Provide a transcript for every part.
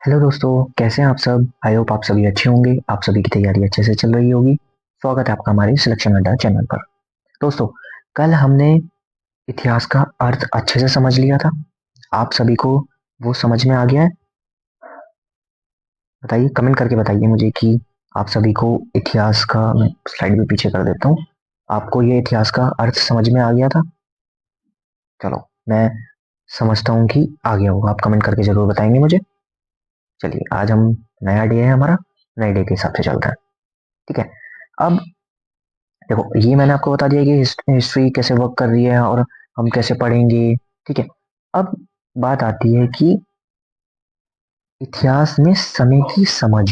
Hello दोस्तों, कैसे हैं आप सब। आई होप आप सभी अच्छे होंगे। आप सभी की तैयारी अच्छे से चल रही होगी। स्वागत है आपका हमारे सिलेक्शन अड्डा चैनल पर। दोस्तों, कल हमने इतिहास का अर्थ अच्छे से समझ लिया था। आप सभी को वो समझ में आ गया है? बताइए, कमेंट करके बताइए मुझे कि आप सभी को इतिहास का, मैं स्लाइड भी पीछे कर देता हूँ, आपको ये इतिहास का अर्थ समझ में आ गया था। चलो, मैं समझता हूँ कि आ गया होगा। आप कमेंट करके जरूर बताएंगे मुझे। चलिए, आज हम नया डे है हमारा, नए डे के हिसाब से चलते हैं। ठीक है। अब देखो, ये मैंने आपको बता दिया कि हिस्ट्री कैसे वर्क कर रही है और हम कैसे पढ़ेंगे। ठीक है। अब बात आती है कि इतिहास में समय की समझ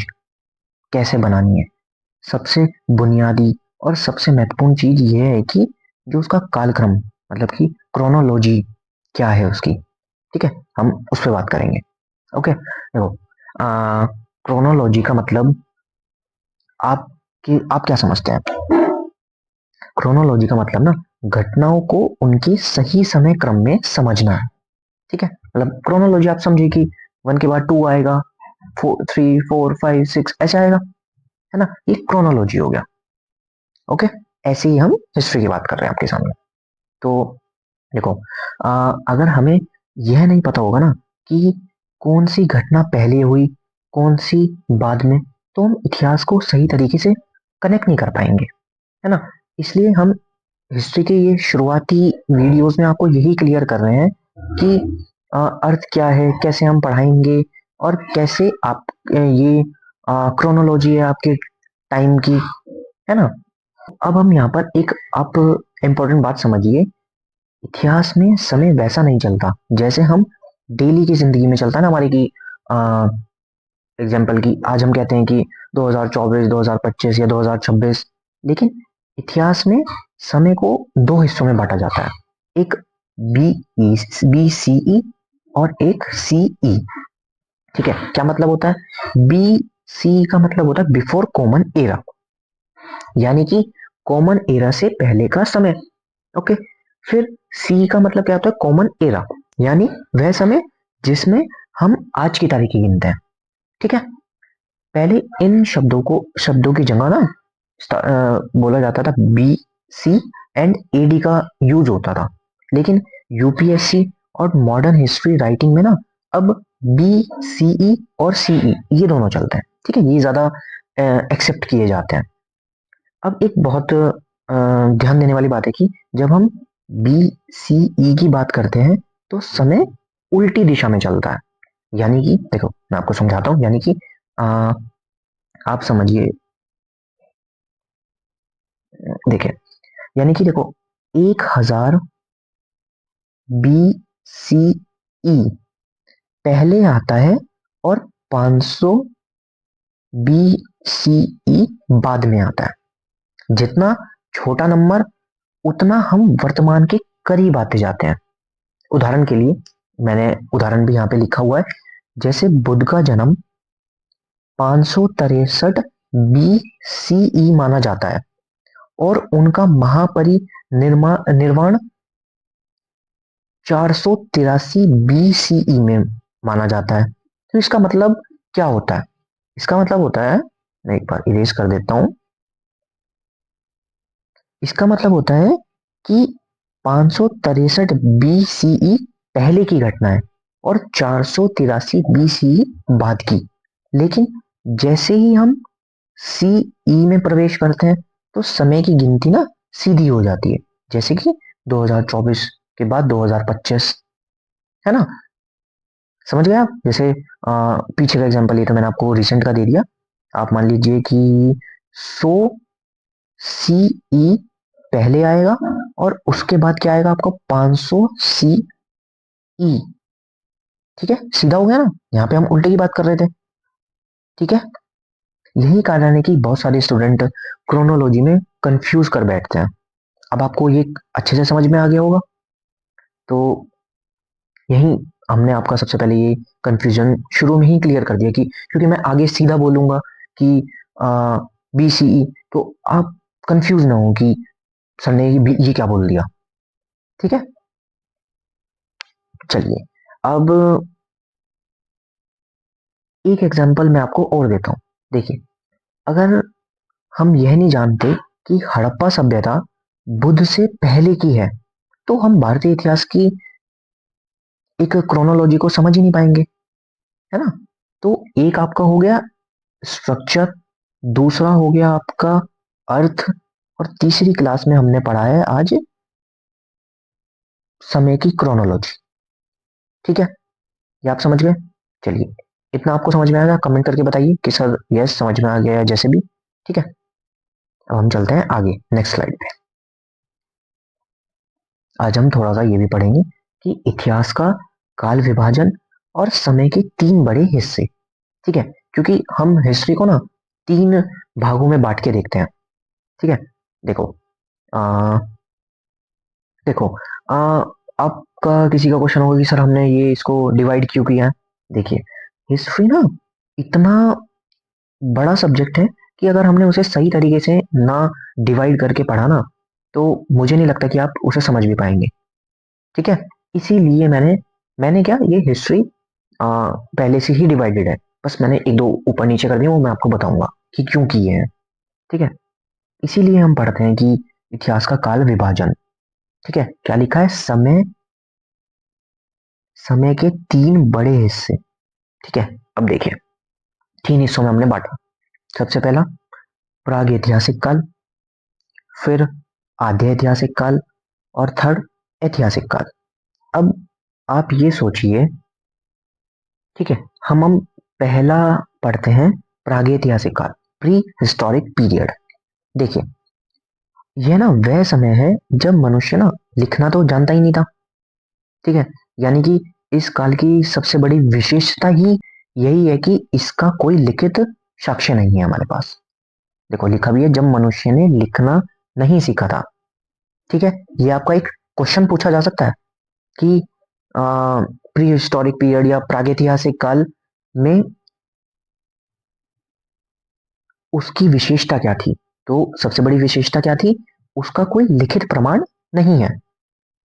कैसे बनानी है। सबसे बुनियादी और सबसे महत्वपूर्ण चीज ये है कि जो उसका कालक्रम, मतलब कि क्रोनोलॉजी क्या है उसकी। ठीक है, हम उस पर बात करेंगे। ओके, देखो, क्रोनोलॉजी का मतलब आप क्या समझते हैं? क्रोनोलॉजी का मतलब ना, घटनाओं को उनके सही समय क्रम में समझना है। ठीक है, मतलब क्रोनोलॉजी आप समझिए कि वन के बाद टू आएगा, four, three, four, five, six, ऐसे आएगा, है ना। ये क्रोनोलॉजी हो गया। ओके। ऐसे ही हम हिस्ट्री की बात कर रहे हैं आपके सामने। तो देखो, अगर हमें यह नहीं पता होगा ना कि कौन सी घटना पहले हुई, कौन सी बाद में, तो हम इतिहास को सही तरीके से कनेक्ट नहीं कर पाएंगे, है ना। इसलिए हम हिस्ट्री के ये शुरुआती वीडियोस में आपको यही क्लियर कर रहे हैं कि अर्थ क्या है, कैसे हम पढ़ाएंगे और कैसे आप ये क्रोनोलॉजी है आपके टाइम की, है ना। अब हम यहाँ पर एक आप इम्पोर्टेंट बात समझिए। इतिहास में समय वैसा नहीं चलता जैसे हम डेली की जिंदगी में चलता है ना हमारी की। एग्जाम्पल की आज हम कहते हैं कि 2024, 2025 या 2026, लेकिन इतिहास में समय को दो हिस्सों में बांटा जाता है। एक बी बी सी ई और एक सी ई। ठीक है, क्या मतलब होता है? बी सी का मतलब होता है बिफोर कॉमन एरा, यानी कि कॉमन एरा से पहले का समय। ओके। फिर सी का मतलब क्या होता है? कॉमन एरा, यानी वह समय जिसमें हम आज की तारीख गिनते हैं। ठीक है। पहले इन शब्दों की जगह ना बोला जाता था B C and A D का यूज होता था। लेकिन यूपीएससी और मॉडर्न हिस्ट्री राइटिंग में ना अब बी सी ई और सी ई ये दोनों चलते हैं। ठीक है, ये ज्यादा एक्सेप्ट किए जाते हैं। अब एक बहुत ध्यान देने वाली बात है कि जब हम बी सी ई की बात करते हैं तो समय उल्टी दिशा में चलता है। यानी कि देखो, मैं आपको समझाता हूं। यानी कि आप समझिए, देखिए, यानी कि देखो, 1000 बी सी ई पहले आता है और 500 बी सी ई बाद में आता है। जितना छोटा नंबर उतना हम वर्तमान के करीब आते जाते हैं। उदाहरण के लिए, मैंने उदाहरण भी यहाँ पे लिखा हुआ है। जैसे बुद्ध का जन्म 563 बी सी ई माना जाता है और उनका निर्वाण 483 बीसीई में माना जाता है। तो इसका मतलब क्या होता है? इसका मतलब होता है, मैं एक बार इरेज कर देता हूं। इसका मतलब होता है कि 563 बीसीई पहले की घटना है और 483 बीसीई बाद की। लेकिन जैसे ही हम सीई में प्रवेश करते हैं तो समय की गिनती ना सीधी हो जाती है। जैसे कि 2024 के बाद 2025, है ना। समझ गए आप? जैसे पीछे का एग्जांपल ये तो मैंने आपको रिसेंट का दे दिया। आप मान लीजिए कि 100 सी ई पहले आएगा और उसके बाद क्या आएगा आपको? 500 सी ई। ठीक है, सीधा हो गया ना। यहाँ पे हम उल्टे की बात कर रहे थे। ठीक है। यही कारण है कि बहुत सारे स्टूडेंट क्रोनोलॉजी में कंफ्यूज कर बैठते हैं। अब आपको ये अच्छे से समझ में आ गया होगा। तो यही हमने आपका सबसे पहले ये कंफ्यूजन शुरू में ही क्लियर कर दिया कि क्योंकि मैं आगे सीधा बोलूंगा कि बी सी ई, तो आप कंफ्यूज ना हो कि सर ने ये क्या बोल दिया। ठीक है। चलिए, अब एक एग्जाम्पल मैं आपको और देता हूँ। देखिए, अगर हम यह नहीं जानते कि हड़प्पा सभ्यता बुद्ध से पहले की है, तो हम भारतीय इतिहास की एक क्रोनोलॉजी को समझ ही नहीं पाएंगे, है ना। तो एक आपका हो गया स्ट्रक्चर, दूसरा हो गया आपका अर्थ, और तीसरी क्लास में हमने पढ़ा है आज समय की क्रोनोलॉजी। ठीक है, ये आप समझ गए। चलिए, इतना आपको समझ में आएगा, कमेंट करके बताइए कि सर यस समझ में आ गया है, जैसे भी। ठीक है, अब हम चलते हैं आगे नेक्स्ट स्लाइड पे। आज हम थोड़ा सा ये भी पढ़ेंगे कि इतिहास का काल विभाजन और समय के तीन बड़े हिस्से। ठीक है, क्योंकि हम हिस्ट्री को ना तीन भागों में बांट के देखते हैं। ठीक है, देखो आ, देखो आ, आपका किसी का क्वेश्चन होगा कि सर हमने ये इसको डिवाइड क्यों किया है। देखिए, हिस्ट्री ना इतना बड़ा सब्जेक्ट है कि अगर हमने उसे सही तरीके से ना डिवाइड करके पढ़ा ना, तो मुझे नहीं लगता कि आप उसे समझ भी पाएंगे। ठीक है, इसीलिए मैंने मैंने क्या, ये हिस्ट्री पहले से ही डिवाइडेड है, बस मैंने एक दो ऊपर नीचे कर दिया, वो मैं आपको बताऊंगा कि क्यों किए हैं। ठीक है, इसीलिए हम पढ़ते हैं कि इतिहास का काल विभाजन। ठीक है, क्या लिखा है, समय समय के तीन बड़े हिस्से। ठीक है, अब देखिए, तीन हिस्सों में हमने बांटा। सबसे पहला प्राग ऐतिहासिक काल, फिर आधे ऐतिहासिक काल, और थर्ड ऐतिहासिक काल। अब आप ये सोचिए, ठीक है, हम पहला पढ़ते हैं प्रागैतिहासिक काल, प्री हिस्टोरिक पीरियड। देखिए, यह ना वह समय है जब मनुष्य ना लिखना तो जानता ही नहीं था। ठीक है, यानी कि इस काल की सबसे बड़ी विशेषता ही यही है कि इसका कोई लिखित साक्ष्य नहीं है हमारे पास। देखो, लिखा भी है जब मनुष्य ने लिखना नहीं सीखा था। ठीक है, ये आपका एक क्वेश्चन पूछा जा सकता है कि प्री हिस्टोरिक पीरियड या प्रागैतिहासिक काल में उसकी विशेषता क्या थी। तो सबसे बड़ी विशेषता क्या थी, उसका कोई लिखित प्रमाण नहीं है।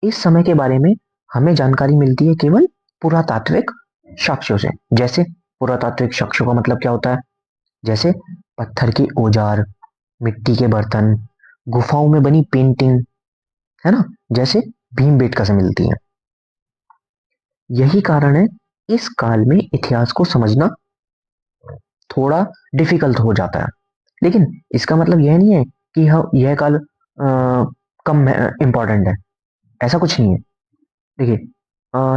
इस समय के बारे में हमें जानकारी मिलती है केवल पुरातात्विक साक्ष्यों से। जैसे पुरातात्विक साक्ष्यों का मतलब क्या होता है, जैसे पत्थर के औजार, मिट्टी के बर्तन, गुफाओं में बनी पेंटिंग, है ना, जैसे भीमबेटका से मिलती है। यही कारण है इस काल में इतिहास को समझना थोड़ा डिफिकल्ट हो जाता है। लेकिन इसका मतलब यह नहीं है कि यह काल कम इंपॉर्टेंट है, ऐसा कुछ नहीं है। देखिए,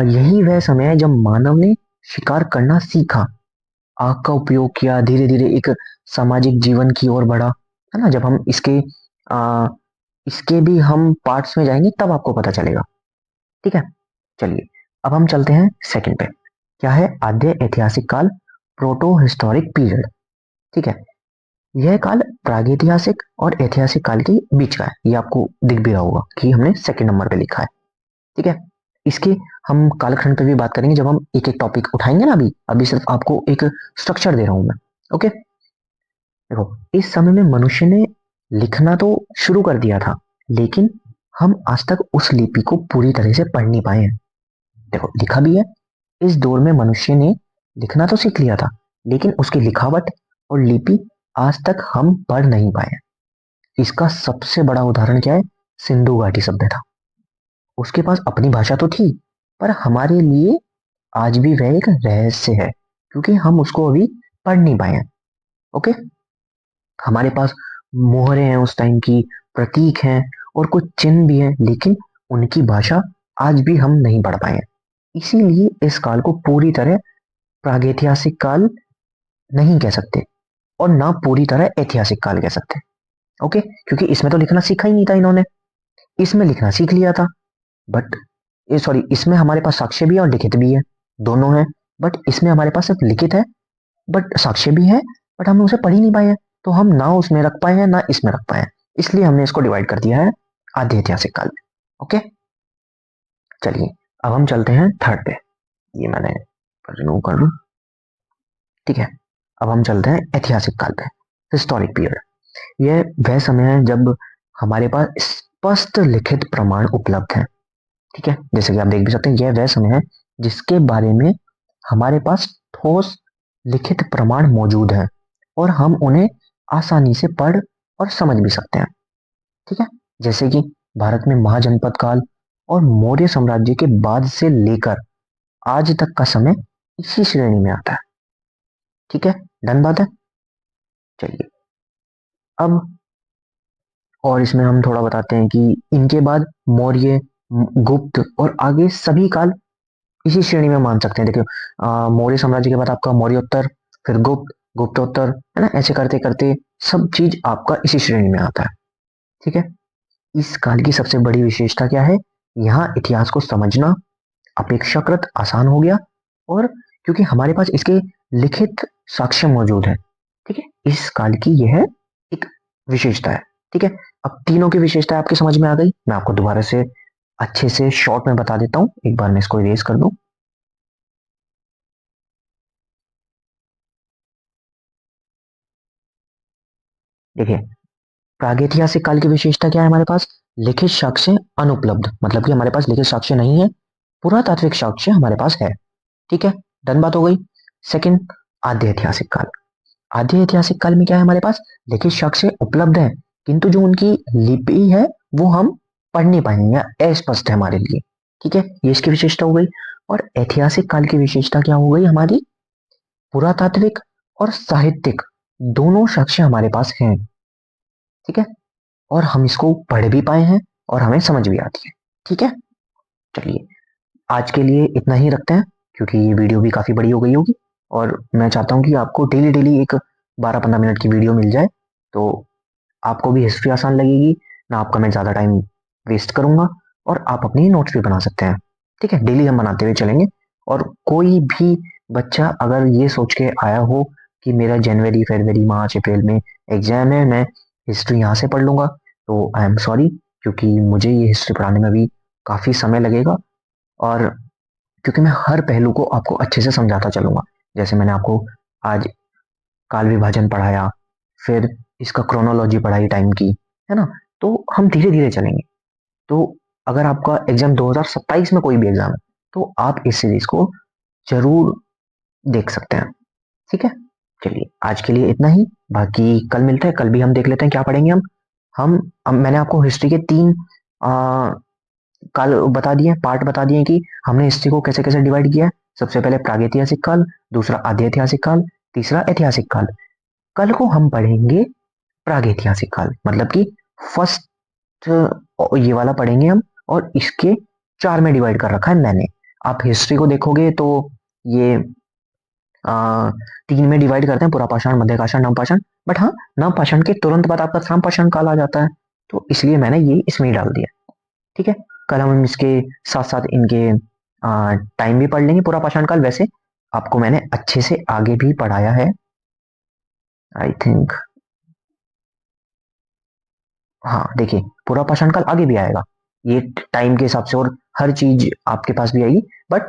यही वह समय है जब मानव ने शिकार करना सीखा, आग का उपयोग किया, धीरे धीरे एक सामाजिक जीवन की ओर बढ़ा, है ना। जब हम इसके भी हम पार्ट्स में जाएंगे तब आपको पता चलेगा। ठीक है, चलिए, अब हम चलते हैं सेकंड पे। क्या है, आद्य ऐतिहासिक काल, प्रोटो हिस्टोरिक पीरियड। ठीक है, यह काल प्रागैतिहासिक और ऐतिहासिक काल के बीच का है। ये आपको दिख भी रहा होगा कि हमने सेकंड नंबर पे लिखा है। ठीक है, इसके हम कालखंड पे भी बात करेंगे जब हम एक एक टॉपिक उठाएंगे ना। अभी अभी सिर्फ आपको एक स्ट्रक्चर दे रहा हूं मैं। ओके, देखो, इस समय में मनुष्य ने लिखना तो शुरू कर दिया था, लेकिन हम आज तक उस लिपि को पूरी तरह से पढ़ नहीं पाए हैं। देखो, लिखा भी है, इस दौर में मनुष्य ने लिखना तो सीख लिया था, लेकिन उसकी लिखावट और लिपि आज तक हम पढ़ नहीं पाए। इसका सबसे बड़ा उदाहरण क्या है, सिंधु घाटी सभ्यता। उसके पास अपनी भाषा तो थी, पर हमारे लिए आज भी वह एक रहस्य है, क्योंकि हम उसको अभी पढ़ नहीं पाए हैं। ओके, हमारे पास मोहरे हैं उस टाइम की, प्रतीक हैं, और कुछ चिन्ह भी हैं, लेकिन उनकी भाषा आज भी हम नहीं पढ़ पाए हैं। इसीलिए इस काल को पूरी तरह प्रागैतिहासिक काल नहीं कह सकते, और ना पूरी तरह ऐतिहासिक काल कह सकते। ओके, क्योंकि इसमें तो लिखना सीखा ही नहीं था इन्होंने। इसमें लिखना सीख लिया था, बट ये सॉरी, इसमें हमारे पास साक्ष्य भी है और लिखित भी है, दोनों है। बट इसमें हमारे पास सिर्फ लिखित है, बट साक्ष्य भी है, बट हम उसे पढ़ ही नहीं पाए हैं। तो हम ना उसमें रख पाए हैं ना इसमें रख पाए हैं, इसलिए हमने इसको डिवाइड कर दिया है आधे ऐतिहासिक काल में। ओके, चलिए, अब हम चलते हैं थर्ड पे। ये मैंने रिमूव कर लूं। ठीक है, अब हम चलते हैं ऐतिहासिक काल पे, हिस्टोरिक पीरियड। यह वह समय है जब हमारे पास स्पष्ट लिखित प्रमाण उपलब्ध है। ठीक है, जैसे कि आप देख भी सकते हैं, यह वह समय है जिसके बारे में हमारे पास ठोस लिखित प्रमाण मौजूद हैं और हम उन्हें आसानी से पढ़ और समझ भी सकते हैं। ठीक है, जैसे कि भारत में महाजनपद काल और मौर्य साम्राज्य के बाद से लेकर आज तक का समय इसी श्रेणी में आता है। ठीक है, डन बात है। चलिए अब और इसमें हम थोड़ा बताते हैं कि इनके बाद मौर्य, गुप्त और आगे सभी काल इसी श्रेणी में मान सकते हैं। देखिए मौर्य साम्राज्य के बाद आपका मौर्योत्तर, फिर गुप्त, गुप्तोत्तर, है ना, ऐसे करते करते सब चीज आपका इसी श्रेणी में आता है। ठीक है, इस काल की सबसे बड़ी विशेषता क्या है? यहाँ इतिहास को समझना अपेक्षाकृत आसान हो गया और क्योंकि हमारे पास इसके लिखित साक्ष्य मौजूद है। ठीक है, इस काल की यह एक विशेषता है। ठीक है, अब तीनों की विशेषता आपके समझ में आ गई। मैं आपको दोबारा से अच्छे से शॉर्ट में बता देता हूं। एक बार मैं इसको इरेज कर दूं। देखिए प्रागैतिहासिक काल की विशेषता क्या है? हमारे पास लिखित साक्ष्य अनुपलब्ध, मतलब कि हमारे पास लिखित साक्ष्य नहीं है, पुरातात्विक साक्ष्य हमारे पास है। ठीक है, डन बात हो गई। सेकंड, आद्य ऐतिहासिक काल। आद्य ऐतिहासिक काल में क्या है? हमारे पास लिखित साक्ष्य उपलब्ध है किंतु जो उनकी लिपि है वो हम पढ़ नहीं पाएंगे या अस्पष्ट है हमारे लिए। ठीक है, ये इसकी विशेषता हो गई। और ऐतिहासिक काल की विशेषता क्या हो गई हमारी? पुरातात्विक और साहित्यिक दोनों साक्ष्य हमारे पास हैं। ठीक है, और हम इसको पढ़ भी पाए हैं और हमें समझ भी आती है। ठीक है, चलिए आज के लिए इतना ही रखते हैं क्योंकि ये वीडियो भी काफी बड़ी हो गई होगी और मैं चाहता हूँ कि आपको डेली डेली एक 12-15 मिनट की वीडियो मिल जाए तो आपको भी हिस्ट्री आसान लगेगी, ना आपका मैं ज़्यादा टाइम वेस्ट करूंगा और आप अपनी नोट्स भी बना सकते हैं। ठीक है, डेली हम बनाते हुए चलेंगे। और कोई भी बच्चा अगर ये सोच के आया हो कि मेरा जनवरी, फरवरी, मार्च, अप्रैल में एग्जाम है, मैं हिस्ट्री यहाँ से पढ़ लूंगा, तो आई एम सॉरी, क्योंकि मुझे ये हिस्ट्री पढ़ाने में भी काफ़ी समय लगेगा और क्योंकि मैं हर पहलू को आपको अच्छे से समझाता चलूंगा। जैसे मैंने आपको आज काल विभाजन पढ़ाया, फिर इसका क्रोनोलॉजी पढ़ाई टाइम की, है ना, तो हम धीरे धीरे चलेंगे। तो अगर आपका एग्जाम 2027 में कोई भी एग्जाम है तो आप इस सीरीज को जरूर देख सकते हैं। ठीक है, चलिए आज के लिए इतना ही, बाकी कल मिलते हैं। कल भी हम देख लेते हैं क्या पढ़ेंगे हम मैंने आपको हिस्ट्री के 3 काल बता दिए, पार्ट बता दिए कि हमने हिस्ट्री को कैसे कैसे डिवाइड किया है। सबसे पहले प्रागैतिहासिक काल, दूसरा आद्य ऐतिहासिक काल, तीसरा ऐतिहासिक काल। कल को हम पढ़ेंगे प्रागैतिहासिक काल, मतलब कि फर्स्ट ये वाला पढ़ेंगे हम और इसके 4 में डिवाइड कर रखा है मैंने। आप हिस्ट्री को देखोगे तो ये 3 में डिवाइड करते हैं, पुरापाषाण, मध्यकालीन, नवपाषाण। बट हाँ, नवपाषाण के तुरंत बाद आपका थामपाषाण काल आ जाता है, तो इसलिए मैंने ये इसमें ही डाल दिया। ठीक है, कल हम इसके साथ साथ इनके टाइम भी पढ़ लेंगे। पुरापाषाण काल वैसे आपको मैंने अच्छे से आगे भी पढ़ाया है, आई थिंक। हाँ देखिए, पुरापाषाण काल आगे भी आएगा ये टाइम के हिसाब से और हर चीज आपके पास भी आएगी। बट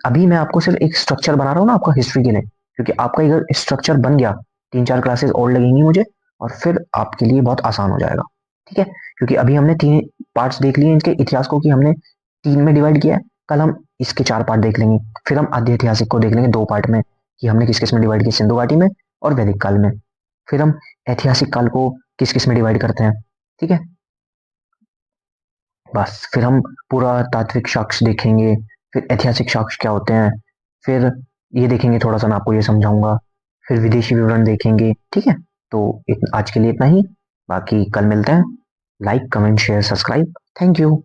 अभी मैं आपको सिर्फ एक स्ट्रक्चर बना रहा हूँ ना आपका हिस्ट्री के लिए, क्योंकि आपका अगर स्ट्रक्चर बन गया 3-4 क्लासेस और लगेंगी मुझे और फिर आपके लिए बहुत आसान हो जाएगा। ठीक है, क्योंकि अभी हमने 3 पार्ट्स देख लिए इनके इतिहास को कि हमने 3 में डिवाइड किया है। कल हम इसके 4 पार्ट देख लेंगे, फिर हम आद्य ऐतिहासिक को देख लेंगे 2 पार्ट में कि हमने किस किस में डिवाइड किया, सिंधु घाटी में और वैदिक काल में। फिर हम ऐतिहासिक काल को किस किस में डिवाइड करते हैं। ठीक है, बस फिर हम पूरा तात्विक साक्ष्य देखेंगे, फिर ऐतिहासिक साक्ष्य क्या होते हैं, फिर ये देखेंगे थोड़ा सा, मैं आपको ये समझाऊंगा, फिर विदेशी विवरण देखेंगे। ठीक है, तो आज के लिए इतना ही, बाकी कल मिलते हैं। Like, comment, share, subscribe. Thank you.